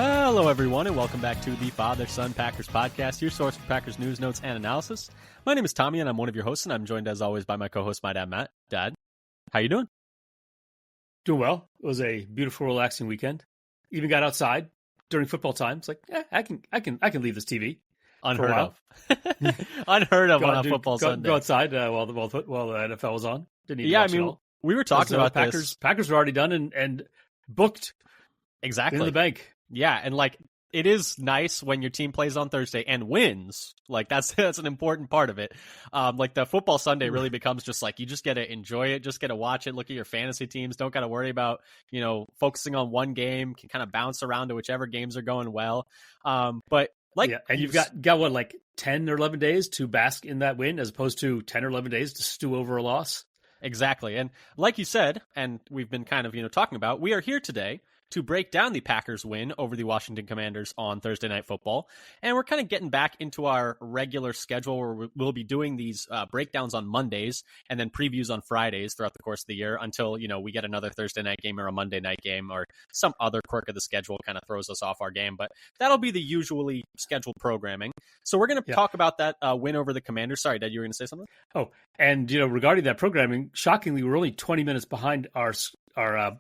Hello, everyone, and welcome back to the Father-Son Packers podcast, your source for Packers news, notes, and analysis. My name is Tommy, and I'm one of your hosts, and I'm joined, as always, by my co-host, my dad, Matt. Dad, how you doing? Doing well. It was a beautiful, relaxing weekend. Even got outside during football time. It's like, I can leave this TV. Unheard of. Unheard of on a football Sunday. Go outside while the NFL was on. Didn't even watch it all. We were talking about this. Packers were already done and booked. Exactly. In the bank. Yeah, and it is nice when your team plays on Thursday and wins. That's an important part of it. The football Sunday really becomes just you just get to enjoy it, just get to watch it, look at your fantasy teams, don't got to worry about, focusing on one game, can kind of bounce around to whichever games are going well. And you've got what, 10 or 11 days to bask in that win as opposed to 10 or 11 days to stew over a loss. Exactly. And like you said, and we've been kind of, talking about, we are here today to break down the Packers win over the Washington Commanders on Thursday Night Football. And we're kind of getting back into our regular schedule where we'll be doing these breakdowns on Mondays and then previews on Fridays throughout the course of the year until, we get another Thursday night game or a Monday night game or some other quirk of the schedule kind of throws us off our game. But that'll be the usually scheduled programming. So we're going to talk about that win over the Commanders. Sorry, Dad, you were going to say something? Oh, and, regarding that programming, shockingly, we're only 20 minutes behind our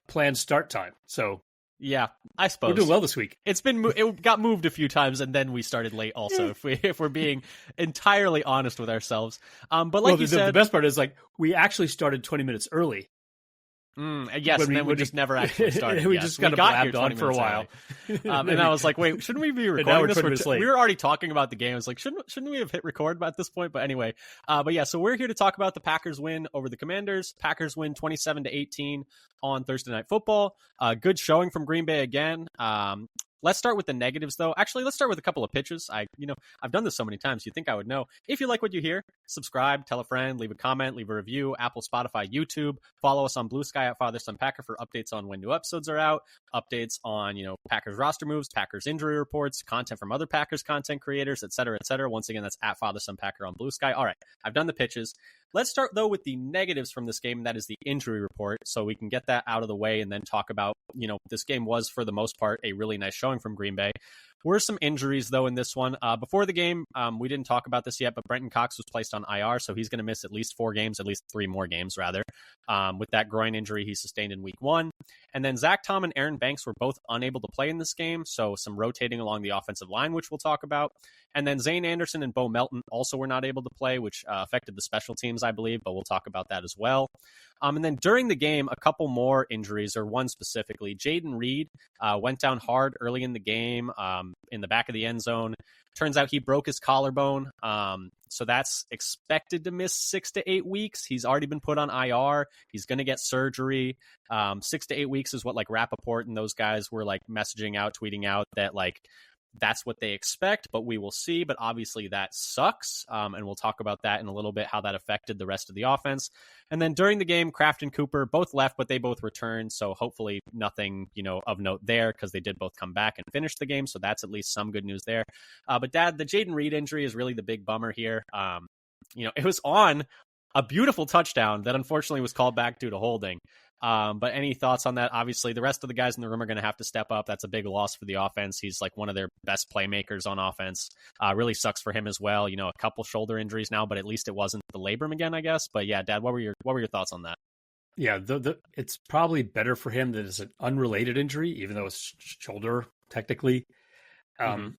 planned start time. So yeah, I suppose we're doing well this week. It got moved a few times, and then we started late. Also, if we're being entirely honest with ourselves, but you said, the best part is we actually started 20 minutes early. Yes, and then we just never actually started. We just kind of blabbed on for a while, and I was like, "Wait, shouldn't we be recording this?" We were already talking about the game. I was like, "Shouldn't we have hit record at this point?" But anyway, so we're here to talk about the Packers win over the Commanders. Packers win 27-18 on Thursday Night Football. Good showing from Green Bay again. Let's start with the negatives, though. Actually, let's start with a couple of pitches. I've done this so many times, you'd think I would know. If you like what you hear, subscribe, tell a friend, leave a comment, leave a review, Apple, Spotify, YouTube. Follow us on Blue Sky at Father Son Packer for updates on when new episodes are out, updates on, Packers roster moves, Packers injury reports, content from other Packers content creators, et cetera, et cetera. Once again, that's at Father Son Packer on Blue Sky. All right, I've done the pitches. Let's start, though, with the negatives from this game, and that is the injury report, so we can get that out of the way and then talk about, this game was, for the most part, a really nice showing from Green Bay. Were some injuries, though, in this one. Before the game, we didn't talk about this yet, but Brenton Cox was placed on IR, so he's going to miss at least 4 games, at least 3 more games, rather, with that groin injury he sustained in Week 1. And then Zach Tom and Aaron Banks were both unable to play in this game, so some rotating along the offensive line, which we'll talk about. And then Zane Anderson and Bo Melton also were not able to play, which affected the special teams, I believe, but we'll talk about that as well. And then during the game, a couple more injuries, or one specifically. Jaden Reed went down hard early in the game in the back of the end zone. Turns out he broke his collarbone, so that's expected to miss 6 to 8 weeks. He's already been put on IR. He's going to get surgery. 6 to 8 weeks is what Rappaport and those guys were messaging out, tweeting out that that's what they expect, but we will see. But obviously that sucks, and we'll talk about that in a little bit, how that affected the rest of the offense. And then during the game, Kraft and Cooper both left, but they both returned, so hopefully nothing of note there, because they did both come back and finish the game, so that's at least some good news there. But Dad, the Jaden Reed injury is really the big bummer here. It was on a beautiful touchdown that unfortunately was called back due to holding. But any thoughts on that? Obviously, the rest of the guys in the room are going to have to step up. That's a big loss for the offense. He's one of their best playmakers on offense. Really sucks for him as well. A couple shoulder injuries now, but at least it wasn't the labrum again, I guess. But yeah, Dad, what were your thoughts on that? Yeah, it's probably better for him that it's an unrelated injury, even though it's shoulder technically.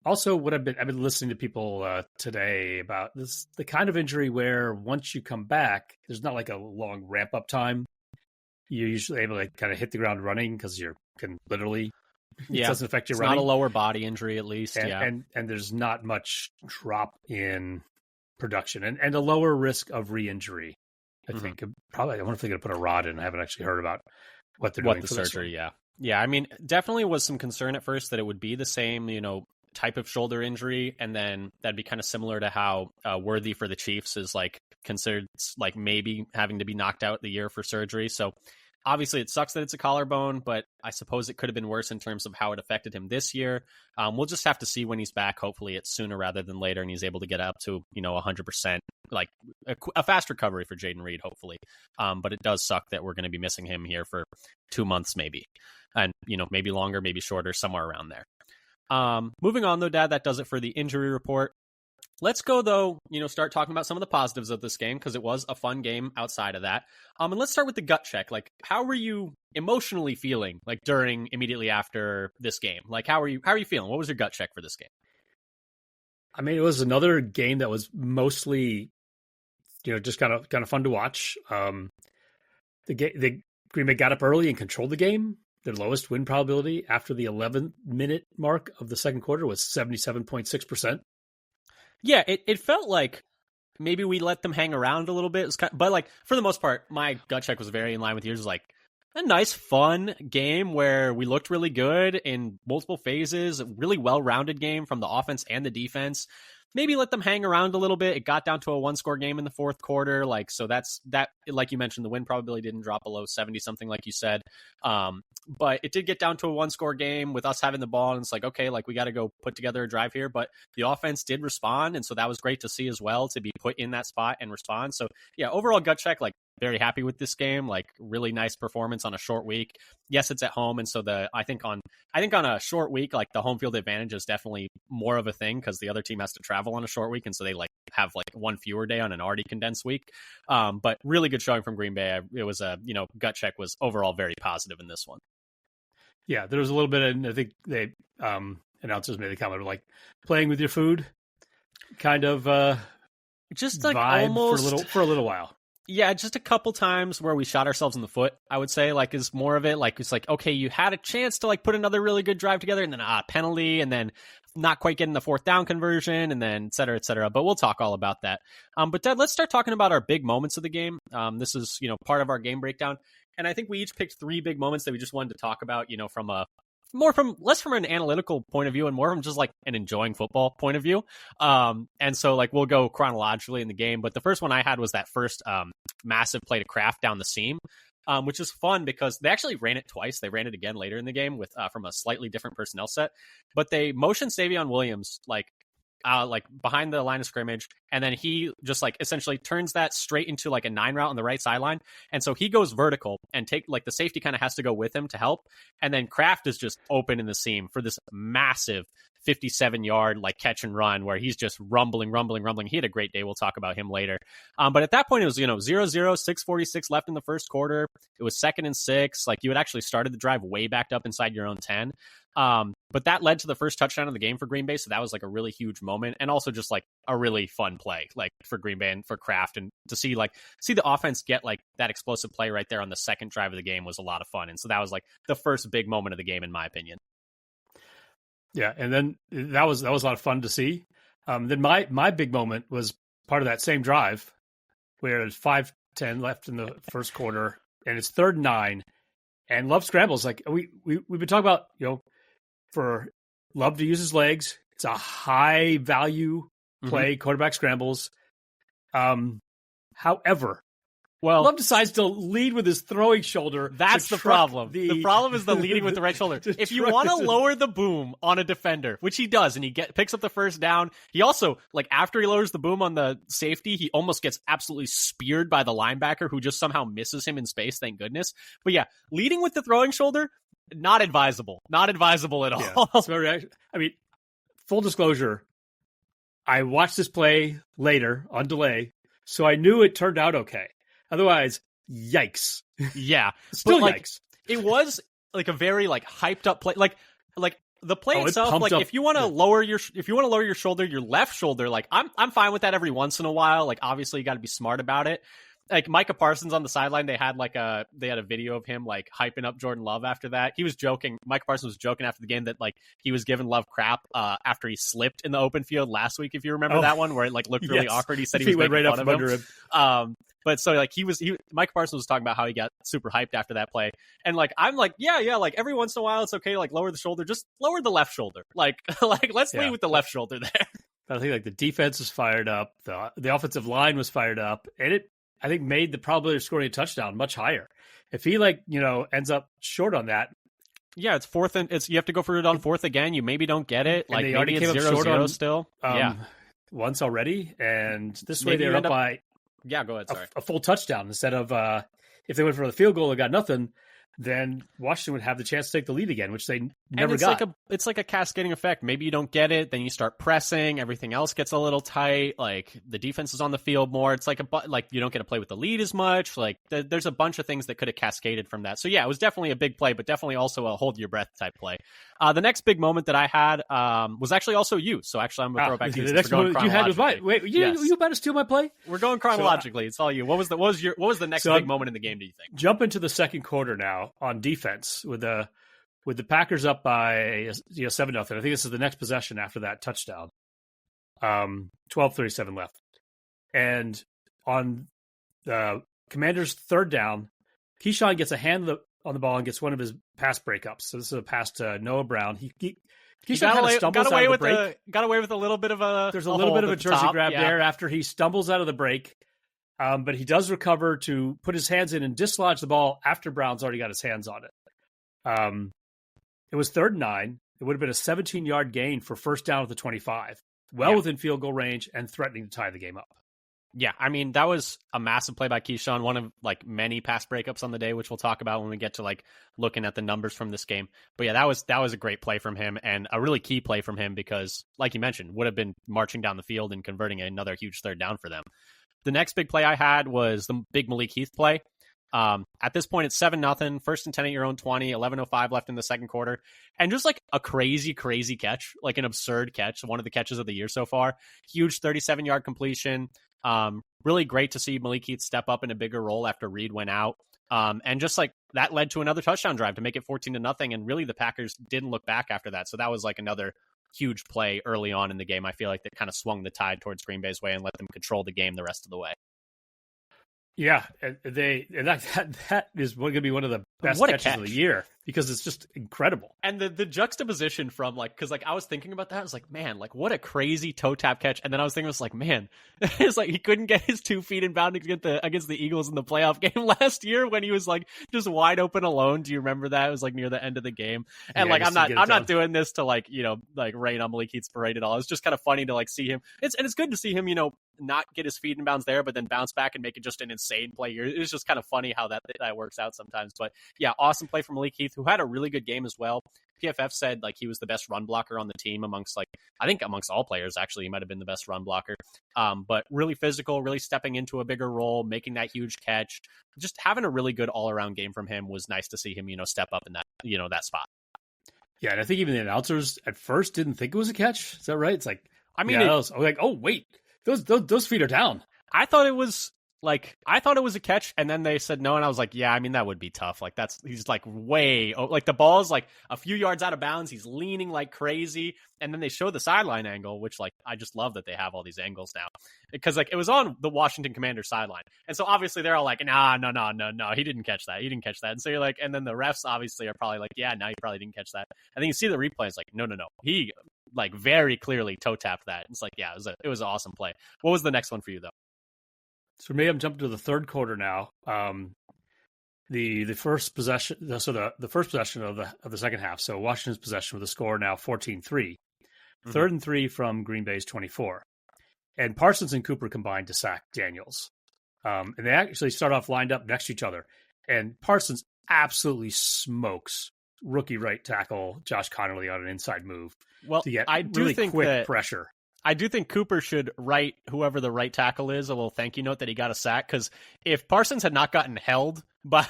Also, what I've been listening to people today about this, the kind of injury where once you come back, there's not a long ramp up time. You're usually able to kind of hit the ground running because you can literally, it doesn't affect your running. Not a lower body injury, at least. And there's not much drop in production and a lower risk of re-injury. I think probably, I wonder if they're going to put a rod in. I haven't actually heard about what they're doing for the surgery. Yeah. I mean, definitely was some concern at first that it would be the same, type of shoulder injury, and then that'd be kind of similar to how Worthy for the Chiefs is considered maybe having to be knocked out the year for surgery. So obviously it sucks that it's a collarbone, but I suppose it could have been worse in terms of how it affected him this year. We'll just have to see when he's back. Hopefully it's sooner rather than later, and he's able to get up to 100%, a fast recovery for Jaden Reed, hopefully. But it does suck that we're going to be missing him here for 2 months maybe, and maybe longer, maybe shorter, somewhere around there. Moving on though, Dad, that does it for the injury report. Let's go, though, start talking about some of the positives of this game, because it was a fun game outside of that. And let's start with the gut check. Like, how were you emotionally feeling, like, immediately after this game? Like, how are you feeling? What was your gut check for this game? I mean, it was another game that was mostly, just kind of fun to watch. The Green Bay got up early and controlled the game. Their lowest win probability after the 11-minute mark of the second quarter was 77.6%. Yeah, it felt like maybe we let them hang around a little bit. But like for the most part, my gut check was very in line with yours. It was like a nice, fun game where we looked really good in multiple phases. A really well-rounded game from the offense and the defense. Maybe let them hang around a little bit. It got down to a one-score game in the fourth quarter. Like, so that's that. Like you mentioned, the win probability didn't drop below 70 something, like you said. But it did get down to a one-score game with us having the ball, and it's like, okay, like we got to go put together a drive here. But the offense did respond, and so that was great to see as well, to be put in that spot and respond. So yeah, overall gut check, like very happy with this game. Like really nice performance on a short week. Yes, it's at home, and so I think on a short week, like the home field advantage is definitely more of a thing because the other team has to travel on a short week, and so they like have like one fewer day on an already condensed week. But really good showing from Green Bay. It was gut check was overall very positive in this one. Yeah, there was a little bit, and I think they announcers made a comment of like playing with your food, kind of just like vibe almost for a little while. Yeah, just a couple times where we shot ourselves in the foot, I would say, like, is more of it. Like, it's like, okay, you had a chance to, like, put another really good drive together, and then penalty, and then not quite getting the fourth down conversion, and then et cetera, et cetera. But we'll talk all about that. But, Dad, let's start talking about our big moments of the game. This is, part of our game breakdown. And I think we each picked 3 big moments that we just wanted to talk about, from less from an analytical point of view and more from just like an enjoying football point of view. And so like we'll go chronologically in the game, but the first one I had was that first massive play to Kraft down the seam, which is fun because they actually ran it twice. They ran it again later in the game with from a slightly different personnel set, but they motioned Savion Williams like behind the line of scrimmage, and then he just like essentially turns that straight into like a 9 route on the right sideline, and so he goes vertical and the safety kind of has to go with him to help, and then Kraft is just open in the seam for this massive 57-yard like catch and run where he's just rumbling. He had a great day. We'll talk about him later. But at that point it was 0-0, 6:46 left in the first quarter. It was 2nd and 6. Like you had actually started the drive way backed up inside your own 10. But that led to the first touchdown of the game for Green Bay. So that was like a really huge moment, and also just like a really fun play, like for Green Bay and for Kraft, and to see the offense get like that explosive play right there on the second drive of the game was a lot of fun. And so that was like the first big moment of the game, in my opinion. Yeah. And then that was a lot of fun to see. Then my big moment was part of that same drive where there's 5:10 left in the first quarter and it's 3rd and 9, and Love scrambles. Like we've been talking about, for Love to use his legs. It's a high value play, quarterback scrambles. However, Love decides to lead with his throwing shoulder. That's the problem. The problem is the leading with the right shoulder. If you want to lower the boom on a defender, which he does, and he picks up the first down, he also, like after he lowers the boom on the safety, he almost gets absolutely speared by the linebacker who just somehow misses him in space, thank goodness. But yeah, leading with the throwing shoulder, not advisable. Not advisable at all. Yeah, I mean, full disclosure, I watched this play later on delay, so I knew it turned out okay. Otherwise, yikes. Yeah. Still but, yikes. It was like a very like hyped up play. Like the play itself, like up. if you want to lower your shoulder, your left shoulder, like I'm fine with that every once in a while. Like obviously you got to be smart about it. Like Micah Parsons on the sideline, they had a video of him like hyping up Jordan Love after that. He was joking. Micah Parsons was joking after the game that like he was giving Love crap after he slipped in the open field last week. If you remember that one where it like looked really awkward. He said he was went right making up fun from of under him. But so like Micah Parsons was talking about how he got super hyped after that play, and like I'm like yeah, like every once in a while it's okay, like lower the shoulder, just lower the left shoulder, like let's lead with the left shoulder there. I think like the defense was fired up, the offensive line was fired up, and it I think made the probability of scoring a touchdown much higher. If he ends up short on that. Yeah, it's fourth and you have to go for it on fourth again. You maybe don't get it. Like maybe it's 0-0 still. Once already, and this way they're up by go ahead. Sorry, a full touchdown instead of if they went for the field goal and got nothing. then Washington would have the chance to take the lead again, which they never got. It's like a cascading effect. Maybe you don't get it, then you start pressing, everything else gets a little tight. Like the defense is on the field more. It's like you don't get to play with the lead as much. Like there's a bunch of things that could have cascaded from that. So yeah, it was definitely a big play, but definitely also a hold your breath type play. The next big moment that I had was actually also you. So actually, I'm gonna throw it back to you. The next moment you had was mine. Wait, you about to steal my play? We're going chronologically. It's all you. What was the next big moment in the game? Do you think? Jump into the second quarter now on defense with the Packers up by 7-0. I think this is the next possession after that touchdown. 12:37 left, and on the Commanders' third down, Keyshawn gets a hand on the ball and gets one of his pass breakups. So this is a pass to Noah Brown. Keyshawn kind of stumbles out of the break. Got away with a little bit of a. There's a little bit of a jersey grab there after he stumbles out of the break. But he does recover to put his hands in and dislodge the ball after Brown's already got his hands on it. It was 3rd and 9. It would have been a 17-yard gain for first down at the 25, within field goal range and threatening to tie the game up. Yeah, I mean, that was a massive play by Keyshawn, one of like many pass breakups on the day, which we'll talk about when we get to like looking at the numbers from this game. But yeah, that was a great play from him and a really key play from him because, like you mentioned, would have been marching down the field and converting another huge third down for them. The next big play I had was the big Malik Heath play. At this point, it's 7-0, first and 10 at your own 20, 11:05 left in the second quarter. And just like a crazy, crazy catch, like an absurd catch, one of the catches of the year so far. Huge 37-yard completion. Really great to see Malik Heath step up in a bigger role after Reed went out. And just like that led to another touchdown drive to make it 14-0. And really the Packers didn't look back after that. So that was like another huge play early on in the game. I feel like that kind of swung the tide towards Green Bay's way and let them control the game the rest of the way. Yeah, that is going to be one of the best catches of the year because it's just incredible. And the juxtaposition from like, because like I was thinking about that, I was like, man, like what a crazy toe tap catch. And then I was thinking, like, man, it's like he couldn't get his 2 feet in bounds against the Eagles in the playoff game last year when he was like just wide open alone. Do you remember that? It was like near the end of the game. And like I'm not doing this to like like rain on Malik Heath's parade at all. It's just kind of funny to like see him. It's good to see him not get his feet in bounds there, but then bounce back and make it just an insane play. It's just kind of funny how that works out sometimes. But yeah, awesome play from Malik Heath, who had a really good game as well. PFF said like he was the best run blocker on the team amongst all players. Actually, he might have been the best run blocker. But really physical, really stepping into a bigger role, making that huge catch, just having a really good all around game from him was nice to see him, step up in that, that spot. Yeah, and I think even the announcers at first didn't think it was a catch. Is that right? It's like, I mean, I was like, oh wait, those feet are down. I thought it was a catch, and then they said no, and I was like, yeah, I mean, that would be tough. Like he's like way, like the ball's like a few yards out of bounds. He's leaning like crazy, and then they show the sideline angle, which like I just love that they have all these angles now because like it was on the Washington Commanders sideline, and so obviously they're all like, no, he didn't catch that, and so you're like, and then the refs obviously are probably like, yeah, no, he probably didn't catch that, and then you see the replay, it's like, no, he like very clearly toe tapped that. It's like, yeah, it was an awesome play. What was the next one for you though? So for me, I'm jumping to the third quarter now. The first possession, the first possession of the second half. So Washington's possession with a score now 14-3. Mm-hmm. 3rd and 3 from Green Bay's 24. And Parsons and Cooper combined to sack Daniels. And they actually start off lined up next to each other. And Parsons absolutely smokes rookie right tackle Josh Connerly on an inside move to get really quick pressure. I do think Cooper should write whoever the right tackle is a little thank you note that he got a sack, because if Parsons had not gotten held by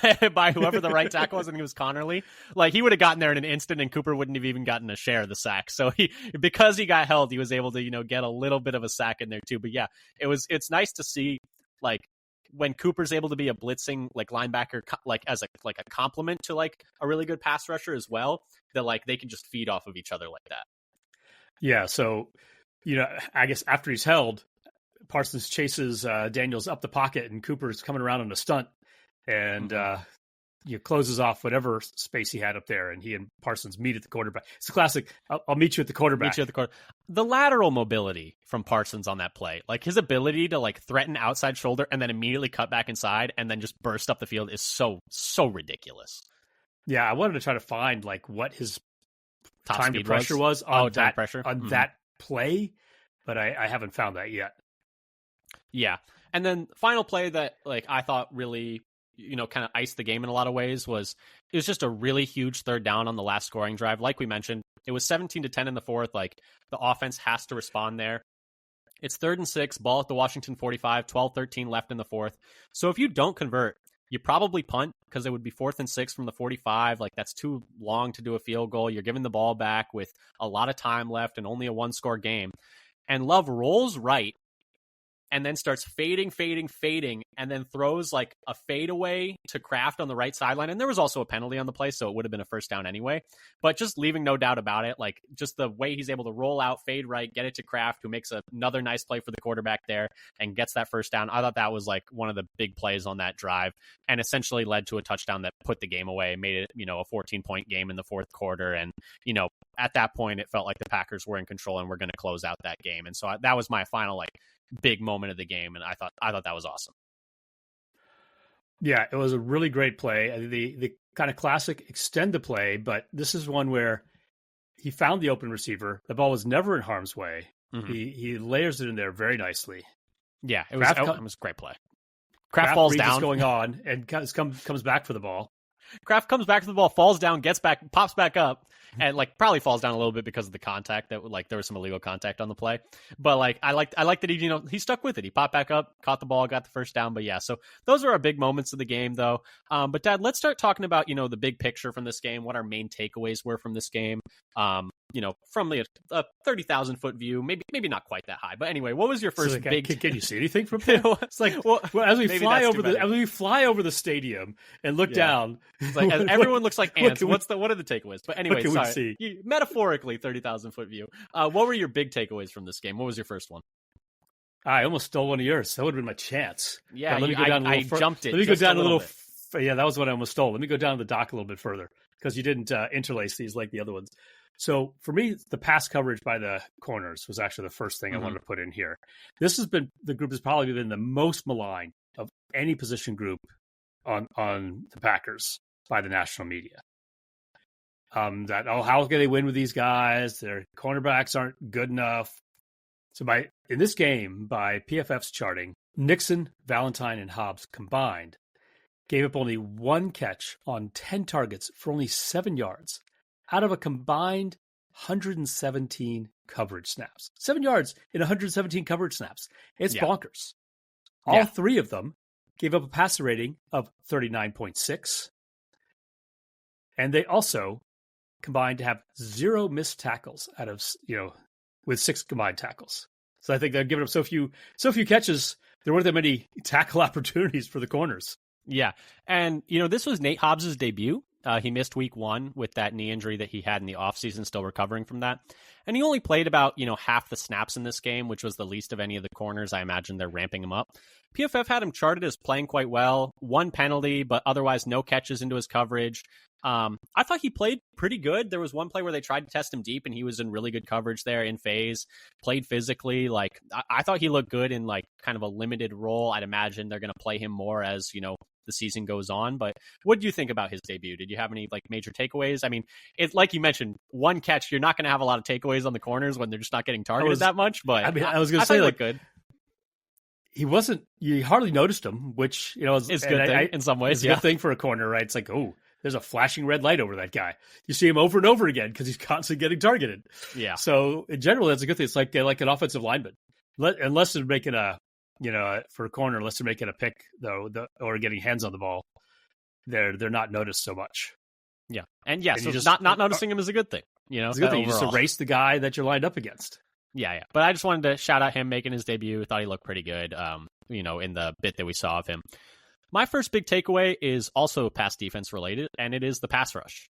whoever the right tackle was, and he was Connerly, like he would have gotten there in an instant, and Cooper wouldn't have even gotten a share of the sack. So because he got held, he was able to get a little bit of a sack in there too. But yeah, it's nice to see like when Cooper's able to be a blitzing like linebacker, like as a complement to like a really good pass rusher as well, that like they can just feed off of each other like that. Yeah, so. I guess after he's held, Parsons chases Daniels up the pocket, and Cooper's coming around on a stunt, and closes off whatever space he had up there, and he and Parsons meet at the quarterback. It's a classic. I'll meet you at the quarterback. The lateral mobility from Parsons on that play, like his ability to like threaten outside shoulder and then immediately cut back inside and then just burst up the field is so ridiculous. Yeah, I wanted to try to find like what his time to pressure was on that play, but I haven't found that yet. Yeah. And then final play that like I thought really kind of iced the game in a lot of ways was it was just a really huge third down on the last scoring drive. Like we mentioned, it was 17-10 in the fourth. Like the offense has to respond there. It's 3rd and 6, ball at the Washington 45, 12-13 left in the fourth. So if you don't convert, you probably punt because it would be 4th and 6 from the 45. Like that's too long to do a field goal. You're giving the ball back with a lot of time left and only a 1-score game. And Love rolls right and then starts fading, and then throws like a fadeaway to Kraft on the right sideline. And there was also a penalty on the play, so it would have been a first down anyway. But just leaving no doubt about it, like just the way he's able to roll out, fade right, get it to Kraft, who makes another nice play for the quarterback there and gets that first down. I thought that was like one of the big plays on that drive and essentially led to a touchdown that put the game away, made it, a 14-point game in the fourth quarter. And, at that point, it felt like the Packers were in control and were going to close out that game. And so that was my final, like, big moment of the game, and I thought that was awesome. Yeah, it was a really great play. The kind of classic extend the play, but this is one where he found the open receiver. The ball was never in harm's way. Mm-hmm. He layers it in there very nicely. Yeah, it was a great play. Kraft falls down, what's going on, and comes back for the ball. Kraft comes back to the ball, falls down, gets back, pops back up, and like probably falls down a little bit because of the contact that like there was some illegal contact on the play. But like I like that he stuck with it. He popped back up, caught the ball, got the first down. But yeah, so those are our big moments of the game though. But Dad, let's start talking about the big picture from this game, what our main takeaways were from this game. From the 30,000 foot view, maybe not quite that high, but anyway, what was your first big? Can you see anything from there? It's like as we fly over the stadium and look down, it's like everyone looks like ants. What are the takeaways? But anyway, sorry, metaphorically 30,000 foot view. What were your big takeaways from this game? What was your first one? I almost stole one of yours. That would have been my chance. Yeah, let me go down I jumped it. Let me go down a little. Yeah, that was what I almost stole. Let me go down the dock a little bit further because you didn't interlace these like the other ones. So for me, the pass coverage by the corners was actually the first thing I wanted to put in here. The group has probably been the most maligned of any position group on the Packers by the national media. How can they win with these guys? Their cornerbacks aren't good enough. So in this game, by PFF's charting, Nixon, Valentine, and Hobbs combined gave up only 1 catch on 10 targets for only 7 yards out of a combined 117 coverage snaps. 7 yards in 117 coverage snaps. It's bonkers. All 3 of them gave up a passer rating of 39.6. And they also combined to have 0 missed tackles out of, with 6 combined tackles. So I think they're giving up so few catches. There weren't that many tackle opportunities for the corners. Yeah. And, this was Nate Hobbs' debut. He missed week 1 with that knee injury that he had in the offseason, still recovering from that. And he only played about, half the snaps in this game, which was the least of any of the corners. I imagine they're ramping him up. PFF had him charted as playing quite well. 1 penalty, but otherwise no catches into his coverage. I thought he played pretty good. There was one play where they tried to test him deep, and he was in really good coverage there in phase, played physically. Like, I thought he looked good in, like, kind of a limited role. I'd imagine they're going to play him more as, the season goes on. But what do you think about his debut? Did you have any like major takeaways? I mean, it's like you mentioned, 1 catch, you're not going to have a lot of takeaways on the corners when they're just not getting targeted that much. But I was going to say, like, good. He wasn't. You hardly noticed him, which is a good thing in some ways. It's a good thing for a corner, right? It's like, oh, there's a flashing red light over that guy. You see him over and over again because he's constantly getting targeted. Yeah. So in general, that's a good thing. It's like an offensive lineman, unless they're making for a corner, unless they're making a pick though, or getting hands on the ball, they're not noticed so much. Yeah, and so just, not noticing him is a good thing. It's a good thing. You just erase the guy that you're lined up against. Yeah. But I just wanted to shout out him making his debut. Thought he looked pretty good. In the bit that we saw of him. My first big takeaway is also pass defense related, and it is the pass rush.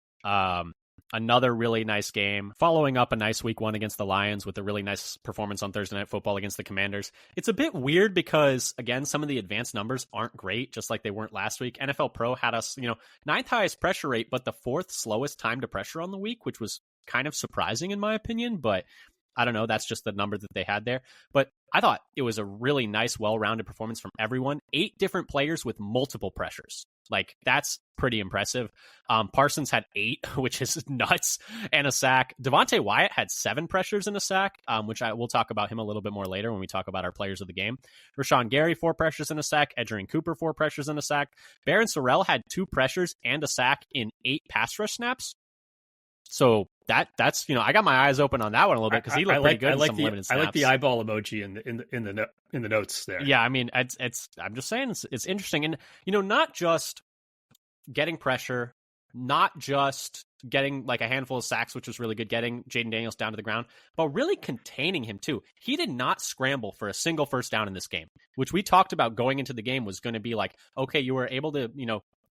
Another really nice game, following up a nice week 1 against the Lions with a really nice performance on Thursday Night Football against the Commanders. It's a bit weird because, again, some of the advanced numbers aren't great, just like they weren't last week. NFL Pro had us, 9th highest pressure rate, but the 4th slowest time to pressure on the week, which was kind of surprising in my opinion, but I don't know. That's just the number that they had there. But I thought it was a really nice, well-rounded performance from everyone. 8 different players with multiple pressures. Like, that's pretty impressive. Parsons had 8, which is nuts, and a sack. Devontae Wyatt had 7 pressures and a sack, which we'll talk about him a little bit more later when we talk about our players of the game. Rashawn Gary, 4 pressures and a sack. Edgerrin Cooper, 4 pressures and a sack. Barron Sorrell had 2 pressures and a sack in 8 pass rush snaps. So that's I got my eyes open on that one a little bit because he looked pretty good in some limited snaps. I like the eyeball emoji in the notes there. Yeah, I mean, it's I'm just saying it's interesting, and not just getting pressure, not just getting like a handful of sacks, which was really good, getting Jaden Daniels down to the ground, but really containing him too. He did not scramble for a single first down in this game, which we talked about going into the game was going to be like, okay, you were able to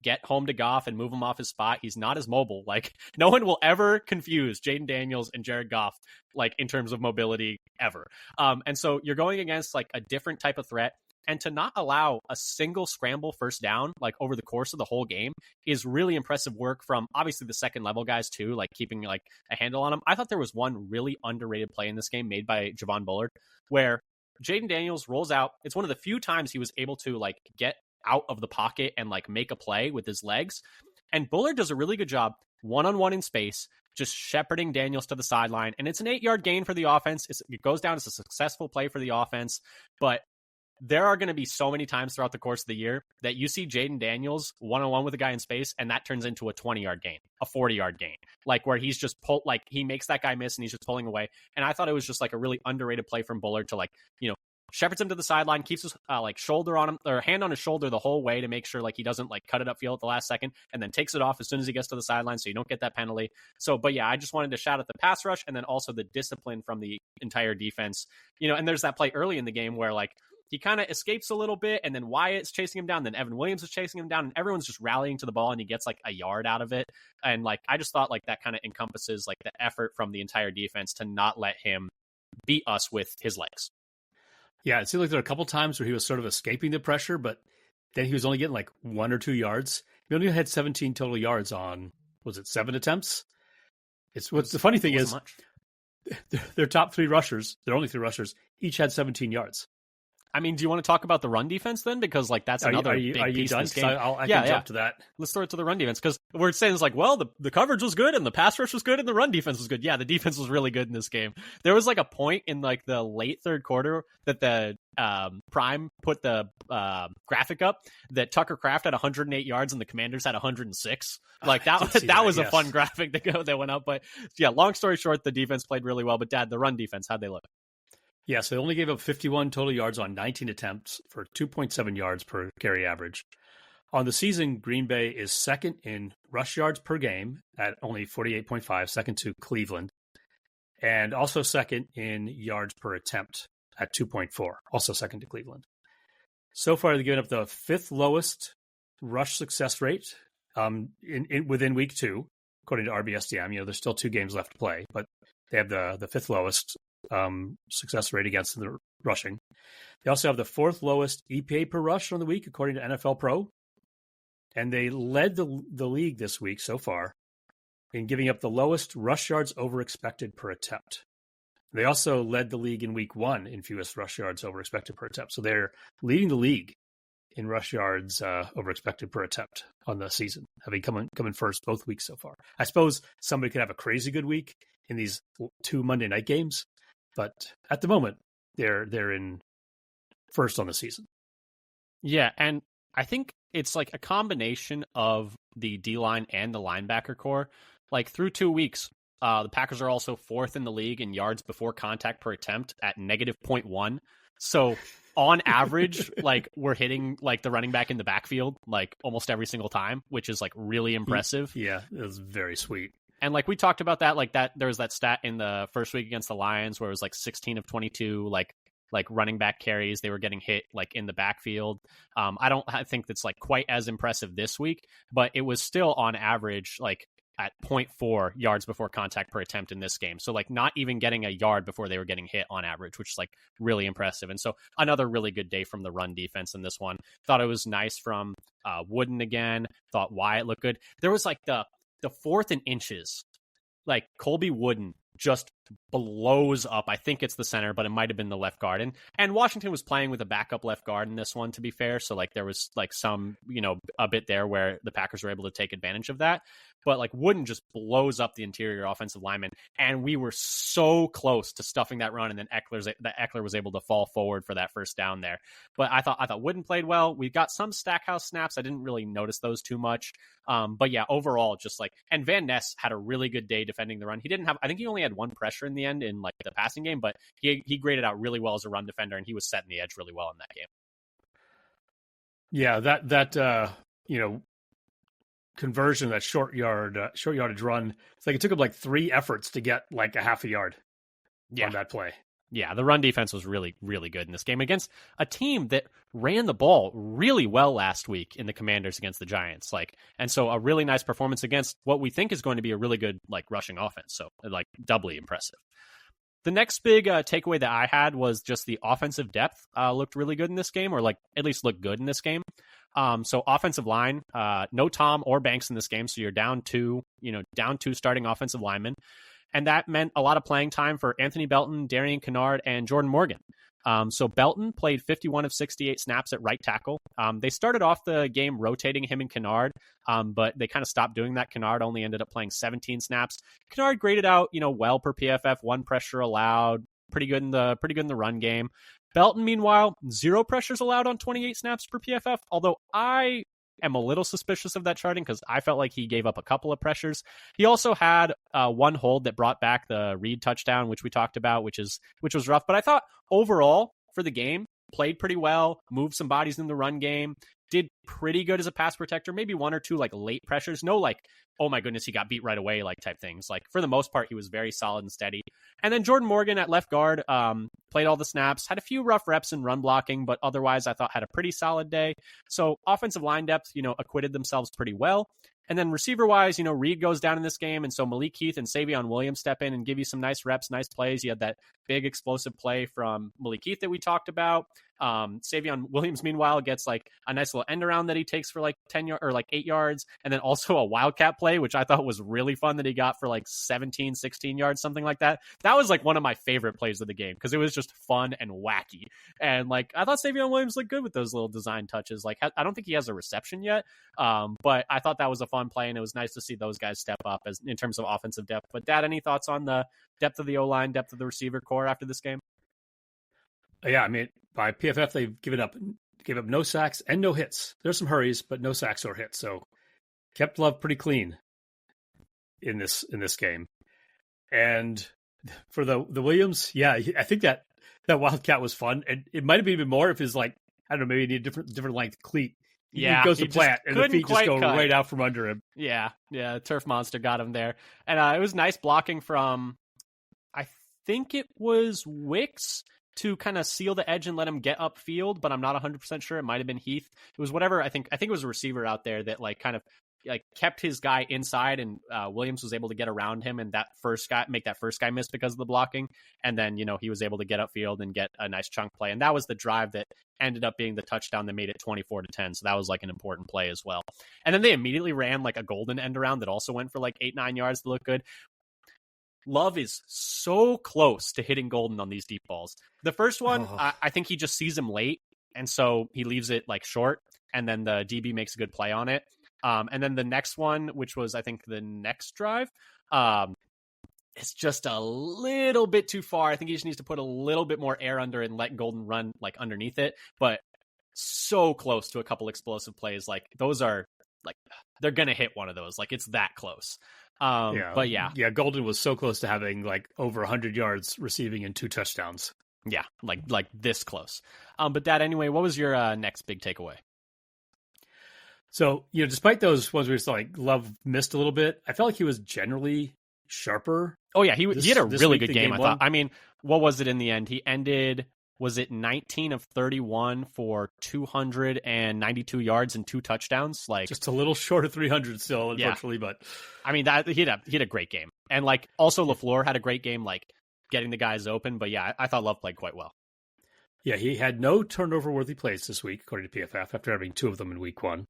get home to Goff and move him off his spot. He's not as mobile. Like, no one will ever confuse Jaden Daniels and Jared Goff, like, in terms of mobility ever. And so you're going against like a different type of threat, and to not allow a single scramble first down, like over the course of the whole game, is really impressive work from obviously the second level guys too, like keeping like a handle on them. I thought there was one really underrated play in this game made by Javon Bullard where Jaden Daniels rolls out. It's one of the few times he was able to like get out of the pocket and like make a play with his legs. And Bullard does a really good job one-on-one in space, just shepherding Daniels to the sideline. And it's an 8-yard gain for the offense. It goes down as a successful play for the offense. But there are going to be so many times throughout the course of the year that you see Jaden Daniels one-on-one with a guy in space, and that turns into a 20-yard gain, a 40-yard gain, like where he's just he makes that guy miss and he's just pulling away. And I thought it was just like a really underrated play from Bullard to shepherds him to the sideline, keeps his shoulder on him or hand on his shoulder the whole way to make sure like he doesn't like cut it upfield at the last second, and then takes it off as soon as he gets to the sideline so you don't get that penalty. So, but yeah, I just wanted to shout out the pass rush and then also the discipline from the entire defense. And there's that play early in the game where like he kind of escapes a little bit, and then Wyatt's chasing him down, then Evan Williams is chasing him down, and everyone's just rallying to the ball, and he gets like a yard out of it. And like I just thought like that kind of encompasses like the effort from the entire defense to not let him beat us with his legs. Yeah, it seemed like there were a couple times where he was sort of escaping the pressure, but then he was only getting like 1 or 2 yards. He only had 17 total yards on, was it 7 attempts? The funny thing is, their top 3 rushers, their only 3 rushers, each had 17 yards. I mean, do you want to talk about the run defense then? Because like that's another big piece of this game. I can jump to that. Let's throw it to the run defense because we're saying it's like, well, the coverage was good and the pass rush was good and the run defense was good. Yeah, the defense was really good in this game. There was like a point in like the late third quarter that the Prime put the graphic up that Tucker Kraft had 108 yards and the Commanders had 106. Like that was a fun graphic that went up. But yeah, long story short, the defense played really well. But Dad, the run defense, how'd they look? Yeah, so they only gave up 51 total yards on 19 attempts for 2.7 yards per carry average. On the season, Green Bay is second in rush yards per game at only 48.5, second to Cleveland, and also second in yards per attempt at 2.4, also second to Cleveland. So far, they've given up the 5th lowest rush success rate within week 2, according to RBSDM. There's still 2 games left to play, but they have the 5th lowest success rate against the rushing. They also have the 4th lowest EPA per rush on the week, according to NFL Pro. And they led the league this week so far in giving up the lowest rush yards over expected per attempt. They also led the league in week 1 in fewest rush yards over expected per attempt. So they're leading the league in rush yards over expected per attempt on the season, having come in first both weeks so far. I suppose somebody could have a crazy good week in these 2 Monday night games, but at the moment, they're in first on the season. Yeah, and I think it's like a combination of the D-line and the linebacker core. Like through 2 weeks, the Packers are also 4th in the league in yards before contact per attempt at -0.1. So on average, like we're hitting like the running back in the backfield like almost every single time, which is like really impressive. Yeah, it was very sweet. And like we talked about that, like that there was that stat in the first week against the Lions where it was like 16 of 22, like running back carries. They were getting hit like in the backfield. I think that's like quite as impressive this week, but it was still on average like at 0.4 yards before contact per attempt in this game. So like not even getting a yard before they were getting hit on average, which is like really impressive. And so another really good day from the run defense in this one. Thought it was nice from Wooden again. Thought Wyatt looked good. There was like the 4th and inches, like Colby Wooden just blows up. I think it's the center, but it might have been the left guard. And Washington was playing with a backup left guard in this one, to be fair. So like there was like some, a bit there where the Packers were able to take advantage of that. But like Wooden just blows up the interior offensive lineman, and we were so close to stuffing that run, and then Eckler was able to fall forward for that first down there. But I thought Wooden played well. We got some Stackhouse snaps. I didn't really notice those too much. But yeah, overall, just like, and Van Ness had a really good day defending the run. I think he only had one pressure in the end in like the passing game, but he graded out really well as a run defender, and he was setting the edge really well in that game. Yeah, that conversion, that short yardage run, it's like it took him like 3 efforts to get like a half a yard on that play. Yeah, the run defense was really, really good in this game against a team that ran the ball really well last week in the Commanders against the Giants. And so a really nice performance against what we think is going to be a really good like rushing offense. So like doubly impressive. The next big takeaway that I had was just the offensive depth looked really good in this game, or like at least looked good in this game. So offensive line, no Tom or Banks in this game. So you're down two starting offensive linemen. And that meant a lot of playing time for Anthony Belton, Darian Kennard, and Jordan Morgan. So Belton played 51 of 68 snaps at right tackle. They started off the game rotating him and Kennard, but they kind of stopped doing that. Kennard only ended up playing 17 snaps. Kennard graded out, well per PFF, 1 pressure allowed, pretty good in the run game. Belton, meanwhile, 0 pressures allowed on 28 snaps per PFF, although I am a little suspicious of that charting because I felt like he gave up a couple of pressures. He also had 1 hold that brought back the Reed touchdown, which we talked about, which was rough. But I thought overall for the game, played pretty well, moved some bodies in the run game, did pretty good as a pass protector, maybe 1 or 2 like late pressures. No like, oh my goodness, he got beat right away, like type things. Like for the most part, he was very solid and steady. And then Jordan Morgan at left guard played all the snaps, had a few rough reps in run blocking, but otherwise I thought had a pretty solid day. So offensive line depth, acquitted themselves pretty well. And then receiver-wise, Reed goes down in this game, and so Malik Heath and Savion Williams step in and give you some nice reps, nice plays. You had that big explosive play from Malik Heath that we talked about. Savion Williams, meanwhile, gets like a nice little end around that he takes for like 10 or like 8 yards, and then also a wildcat play, which I thought was really fun that he got for like 17, 16 yards, something like that. That was like one of my favorite plays of the game because it was just fun and wacky. And like I thought Savion Williams looked good with those little design touches. Like I don't think he has a reception yet, but I thought that was a fun play, and it was nice to see those guys step up as in terms of offensive depth. But Dad, any thoughts on the depth of the O-line, depth of the receiver core after this game? Yeah, I mean, by PFF, they've gave up no sacks and no hits. There's some hurries, but no sacks or hits. So kept Love pretty clean in this game. And for the Williams, yeah, I think that wildcat was fun, and it might have been even more if his like, I don't know, maybe he need a different length cleat. He goes to plant, and the feet just go right out from under him. Yeah, Turf Monster got him there, and it was nice blocking from, I think it was Wicks, to kind of seal the edge and let him get upfield, but I'm not 100% sure. It might have been Heath. It was whatever. I think it was a receiver out there that like kind of like kept his guy inside, and Williams was able to get around him and make that first guy miss because of the blocking. And then, he was able to get upfield and get a nice chunk play. And that was the drive that ended up being the touchdown that made it 24-10. So that was like an important play as well. And then they immediately ran like a golden end around that also went for like 8-9 yards to look good. Love is so close to hitting golden on these deep balls. The first one, I think he just sees him late, and so he leaves it like short, and then the DB makes a good play on it. And then the next one, which was I think the next drive, it's just a little bit too far. I think he just needs to put a little bit more air under and let golden run like underneath it. But so close to a couple explosive plays. Like those are like they're gonna hit one of those. Like it's that close. But yeah, Golden was so close to having like over 100 yards receiving and 2 touchdowns. Yeah, like this close. But Dad, anyway, what was your next big takeaway? So, despite those ones where it's like Love missed a little bit, I felt like he was generally sharper. Oh yeah, he had a really good game, I thought. I mean, what was it in the end? He ended, was it 19 of 31 for 292 yards and 2 touchdowns? Like just a little short of 300 still, unfortunately, but I mean, that he had a great game. And like also LaFleur had a great game, like getting the guys open. But yeah, I thought Love played quite well. Yeah, he had no turnover-worthy plays this week, according to PFF, after having 2 of them in week 1.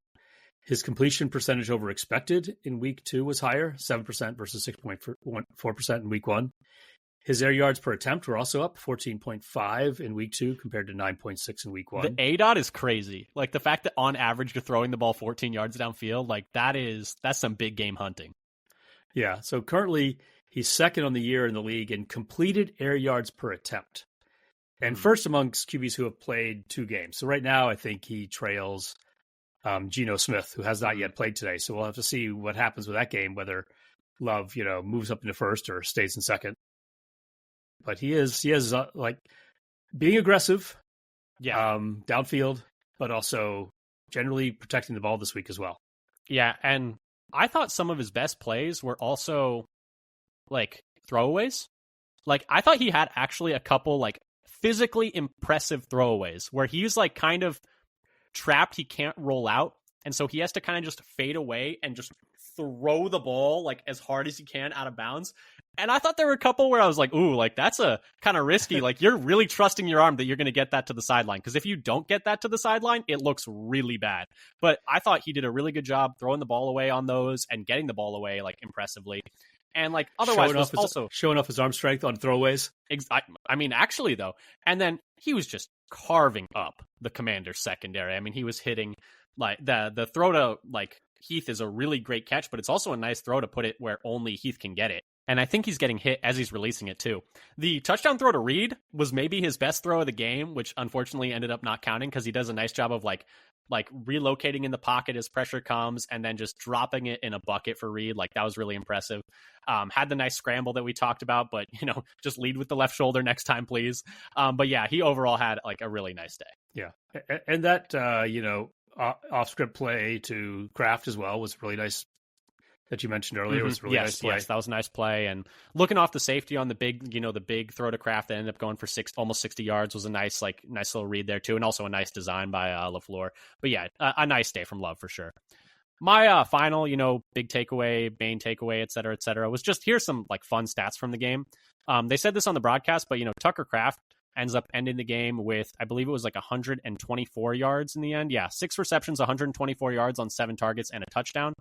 His completion percentage over expected in week 2 was higher, 7% versus 6.4% in week 1. His air yards per attempt were also up 14.5 in week 2 compared to 9.6 in week 1. The ADOT is crazy. Like the fact that on average you're throwing the ball 14 yards downfield, like that's some big game hunting. Yeah. So currently he's second on the year in the league in completed air yards per attempt, and first amongst QBs who have played 2 games. So right now I think he trails Geno Smith, who has not yet played today. So we'll have to see what happens with that game, whether Love, moves up into first or stays in second. But he is like being aggressive, downfield, but also generally protecting the ball this week as well. Yeah, and I thought some of his best plays were also like throwaways. Like I thought he had actually a couple like physically impressive throwaways where he's like kind of trapped, he can't roll out, and so he has to kind of just fade away and just throw the ball like as hard as he can out of bounds. And I thought there were a couple where I was like, ooh, like that's a kind of risky. Like you're really trusting your arm that you're going to get that to the sideline. Because if you don't get that to the sideline, it looks really bad. But I thought he did a really good job throwing the ball away on those and getting the ball away like impressively. And like otherwise was also showing off his arm strength on throwaways. I mean, actually though, and then he was just carving up the Commanders secondary. I mean, he was hitting like the throw to like Heath is a really great catch, but it's also a nice throw to put it where only Heath can get it. And I think he's getting hit as he's releasing it too. The touchdown throw to Reed was maybe his best throw of the game, which unfortunately ended up not counting because he does a nice job of like relocating in the pocket as pressure comes and then just dropping it in a bucket for Reed. Like that was really impressive. Had the nice scramble that we talked about, but just lead with the left shoulder next time, please. But yeah, he overall had like a really nice day. Yeah. And that, off script play to Kraft as well was really nice. That you mentioned earlier was really nice play. Yes, that was a nice play. And looking off the safety on the big throw to Kraft that ended up going for almost 60 yards was a nice little read there too, and also a nice design by LaFleur. But yeah, a nice day from Love for sure. My final, big takeaway, main takeaway, et cetera, was just here's some like fun stats from the game. They said this on the broadcast, but Tucker Kraft ends up ending the game with, I believe it was like 124 yards in the end. Yeah, 6 receptions, 124 yards on 7 targets and a touchdown.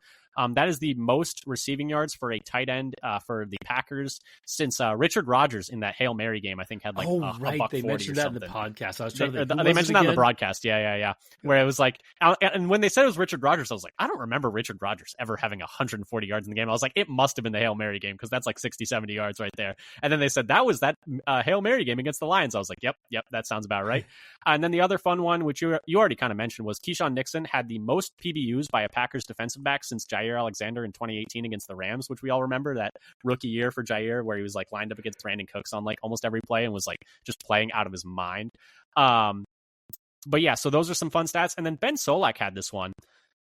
That is the most receiving yards for a tight end for the Packers since Richard Rodgers in that Hail Mary game, I think, had like right. $140 they mentioned that in the podcast. I was trying to think, they mentioned that on the broadcast. Yeah. Where it was like, and when they said it was Richard Rodgers, I was like, I don't remember Richard Rodgers ever having 140 yards in the game. I was like, it must have been the Hail Mary game because that's like 60, 70 yards right there. And then they said that was that Hail Mary game against the Lions. I was like, yep, that sounds about right. And then the other fun one, which you already kind of mentioned, was Keyshawn Nixon had the most PBUs by a Packers defensive back since Jair Alexander in 2018 against the Rams, which we all remember, that rookie year for Jair where he was like lined up against Brandon Cooks on like almost every play and was like just playing out of his mind. But yeah, so those are some fun stats. And then Ben Solak had this one.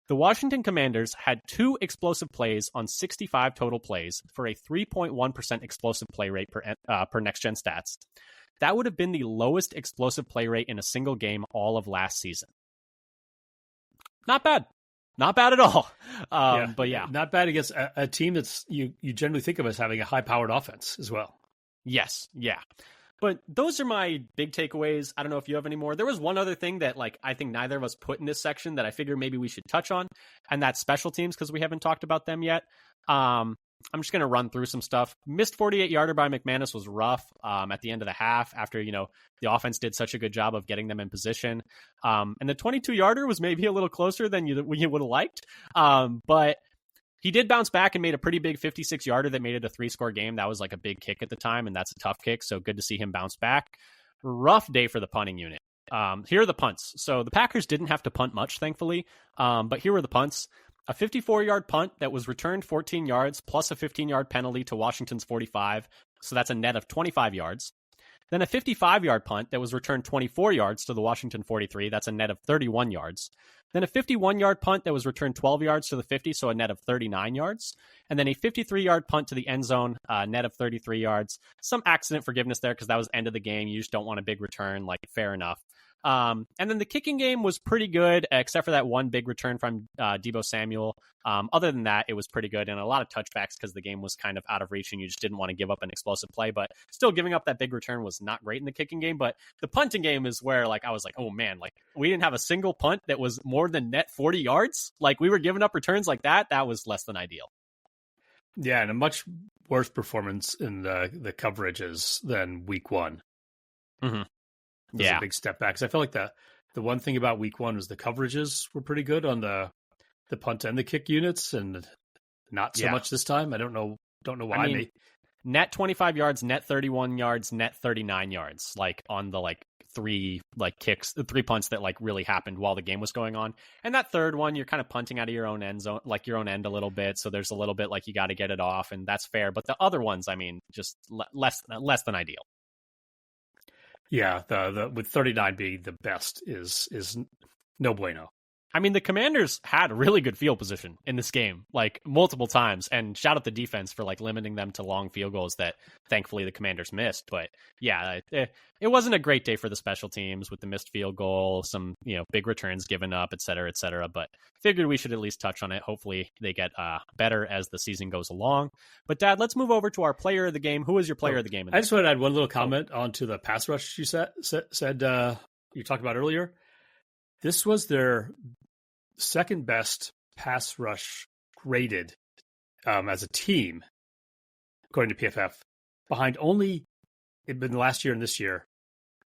The Washington Commanders had 2 explosive plays on 65 total plays for a 3.1% explosive play rate per Next Gen Stats. That would have been the lowest explosive play rate in a single game all of last season. Not bad. Not bad at all. But yeah. Not bad against a team that's you generally think of as having a high-powered offense as well. Yes. Yeah. But those are my big takeaways. I don't know if you have any more. There was one other thing that like I think neither of us put in this section that I figure maybe we should touch on, and that's special teams because we haven't talked about them yet. I'm just going to run through some stuff. Missed 48-yarder by McManus was rough at the end of the half after, the offense did such a good job of getting them in position. And the 22-yarder was maybe a little closer than you would have liked. But he did bounce back and made a pretty big 56-yarder that made it a 3-score game. That was like a big kick at the time, and that's a tough kick. So good to see him bounce back. Rough day for the punting unit. Here are the punts. So the Packers didn't have to punt much, thankfully. But here were the punts. A 54-yard punt that was returned 14 yards plus a 15-yard penalty to Washington's 45. So that's a net of 25 yards. Then a 55-yard punt that was returned 24 yards to the Washington 43. That's a net of 31 yards. Then a 51-yard punt that was returned 12 yards to the 50, so a net of 39 yards. And then a 53-yard punt to the end zone, net of 33 yards. Some accident forgiveness there because that was end of the game. You just don't want a big return, like fair enough. And then the kicking game was pretty good, except for that one big return from Deebo Samuel. Other than that, it was pretty good, and a lot of touchbacks because the game was kind of out of reach and you just didn't want to give up an explosive play. But still, giving up that big return was not great in the kicking game. But the punting game is where, like, I was like, oh man, like we didn't have a single punt that was more than net 40 yards. Like we were giving up returns like that. That was less than ideal. Yeah, and a much worse performance in the coverages than week one. Mm-hmm. There's a big step back. Because I feel like the one thing about week one was the coverages were pretty good on the punt and the kick units, and not so much this time. I don't know why. I mean, net 25 yards, net 31 yards, net 39 yards, like on the three kicks, the 3 punts that really happened while the game was going on. And that third one, you're kind of punting out of your own end zone, your own end a little bit. So there's a little bit you got to get it off, and that's fair. But the other ones, I mean, just less than ideal. Yeah, the with 39 being the best is no bueno. I mean, the Commanders had really good field position in this game, multiple times, and shout out the defense for limiting them to long field goals that thankfully the Commanders missed. But yeah, it wasn't a great day for the special teams with the missed field goal, some big returns given up, et cetera, et cetera. But figured we should at least touch on it. Hopefully they get better as the season goes along. But Dad, let's move over to our player of the game. Who was your player of the game? I just want to add one little comment onto the pass rush you said you talked about earlier. This was their second best pass rush graded as a team, according to PFF, behind only it'd been last year and this year.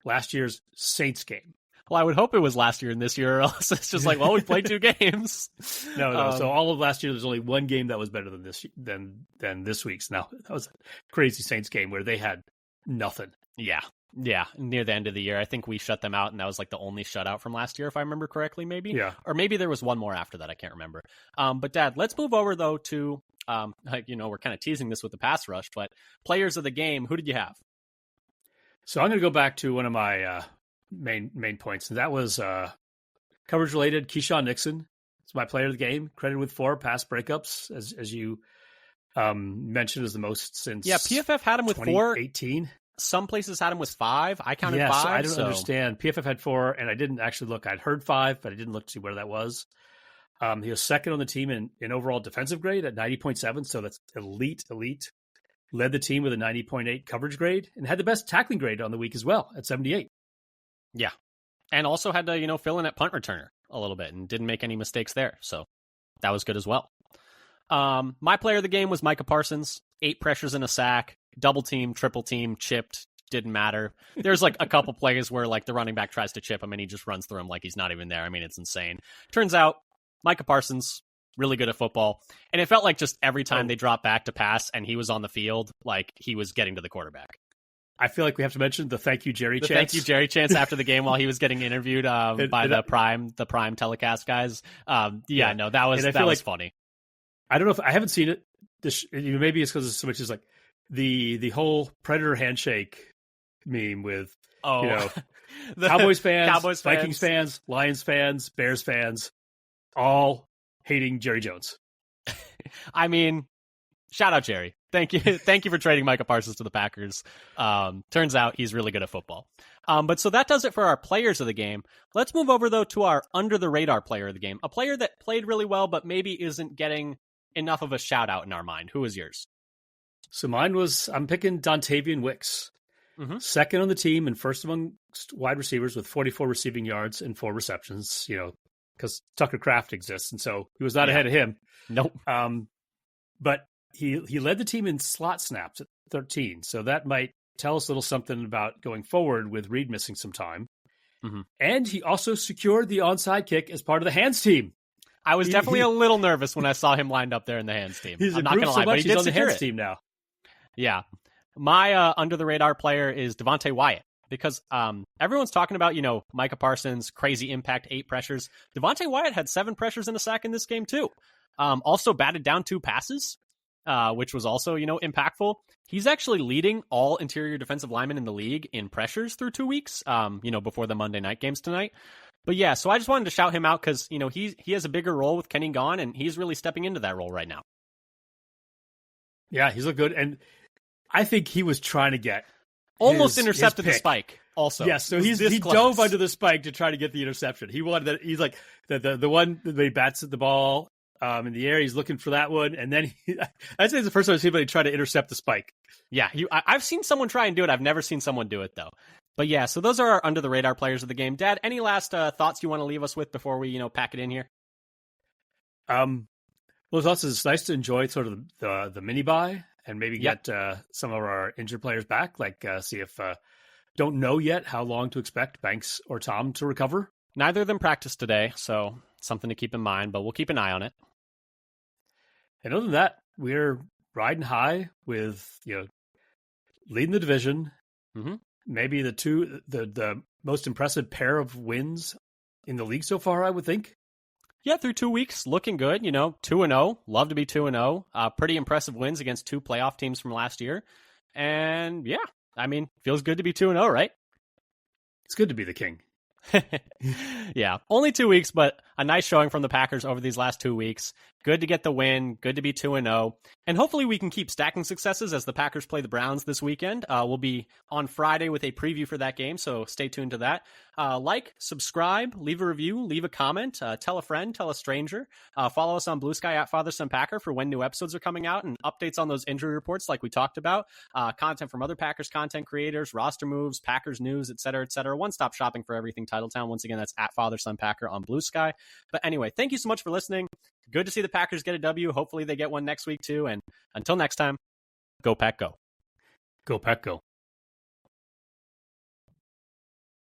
Last year's Saints game. Well, I would hope it was last year and this year, or else it's just we played 2 games. No. So all of last year, there's only one game that was better than this week's. Now that was a crazy Saints game where they had nothing. Yeah, near the end of the year. I think we shut them out, and that was the only shutout from last year, if I remember correctly, maybe. Yeah. Or maybe there was one more after that, I can't remember. But Dad, let's move over, though, to, we're kind of teasing this with the pass rush, but players of the game, who did you have? So I'm going to go back to one of my main points, and that was coverage-related. Keyshawn Nixon is my player of the game, credited with 4 pass breakups, as you mentioned, is the most since PFF had him with 2018. 4. Some places had him with 5. I counted 5. I don't understand. PFF had 4, and I didn't actually look. I'd heard 5, but I didn't look to see where that was. He was second on the team in overall defensive grade at 90.7, so that's elite. Led the team with a 90.8 coverage grade, and had the best tackling grade on the week as well at 78. Yeah, and also had to fill in at punt returner a little bit, and didn't make any mistakes there, so that was good as well. My player of the game was Micah Parsons. 8 pressures and a sack. Double team, triple team, chipped, didn't matter. There's a couple plays where the running back tries to chip him and he just runs through him like he's not even there. I mean, it's insane. Turns out Micah Parsons, really good at football. And it felt like just every time they dropped back to pass and he was on the field, he was getting to the quarterback. I feel like we have to mention the thank you Jerry chance. Thank you Jerry chance after the game while he was getting interviewed by the Prime telecast guys. That was funny. I don't know if I haven't seen it. Maybe it's because it's so much as the whole Predator handshake meme with Cowboys fans, Vikings fans, Lions fans, Bears fans, all hating Jerry Jones. I mean, shout out Jerry. Thank you for trading Micah Parsons to the Packers. Turns out he's really good at football. But so that does it for our players of the game. Let's move over though to our under the radar player of the game, a player that played really well but maybe isn't getting enough of a shout out in our mind. Who is yours? So mine was, I'm picking Dontavian Wicks. Mm-hmm. Second on the team and first among wide receivers with 44 receiving yards and 4 receptions, because Tucker Kraft exists. And so he was not ahead of him. Nope. But he led the team in slot snaps at 13. So that might tell us a little something about going forward with Reed missing some time. Mm-hmm. And he also secured the onside kick as part of the hands team. I was definitely a little nervous when I saw him lined up there in the hands team. I'm not going to lie, but he did on the hands team now. Yeah. My under-the-radar player is Devontae Wyatt because everyone's talking about, Micah Parsons, crazy impact, 8 pressures. Devontae Wyatt had 7 pressures and a sack in this game, too. Also batted down 2 passes, which was also, impactful. He's actually leading all interior defensive linemen in the league in pressures through 2 weeks, before the Monday night games tonight. But yeah, so I just wanted to shout him out because, he has a bigger role with Kenny gone, and he's really stepping into that role right now. Yeah, he's looked good. And I think he was trying to get almost intercepted the spike also. Yes, so he dove under the spike to try to get the interception. He wanted that. He's like the one that he bats at the ball in the air. He's looking for that one. And then I'd say it's the first time I've seen anybody try to intercept the spike. Yeah, I've seen someone try and do it. I've never seen someone do it, though. But yeah, so those are our under the radar players of the game. Dad, any last thoughts you want to leave us with before we, pack it in here? Well, it's also nice to enjoy sort of the mini buy and maybe get some of our injured players back. Like see if don't know yet how long to expect Banks or Tom to recover. Neither of them practiced today, so something to keep in mind. But we'll keep an eye on it. And other than that, we're riding high with leading the division. Mm-hmm. Maybe the most impressive pair of wins in the league so far, I would think. Yeah, through 2 weeks, looking good. 2-0. Love to be 2-0. Pretty impressive wins against 2 playoff teams from last year. And yeah, I mean, feels good to be 2-0, right? It's good to be the king. Yeah, only 2 weeks, but a nice showing from the Packers over these last 2 weeks. Good to get the win. Good to be 2-0. And hopefully we can keep stacking successes as the Packers play the Browns this weekend. We'll be on Friday with a preview for that game, so stay tuned to that. Like, subscribe, leave a review, leave a comment, tell a friend, tell a stranger. Follow us on Blue Sky at Father Son Packer for when new episodes are coming out and updates on those injury reports like we talked about. Content from other Packers content creators, roster moves, Packers news, etc., etc. One-stop shopping for everything Titletown. Once again, that's at Father Son Packer on Blue Sky. But anyway, thank you so much for listening. Good to see the Packers get a W. Hopefully they get one next week too. And until next time, go Pack, go. Go Pack, go.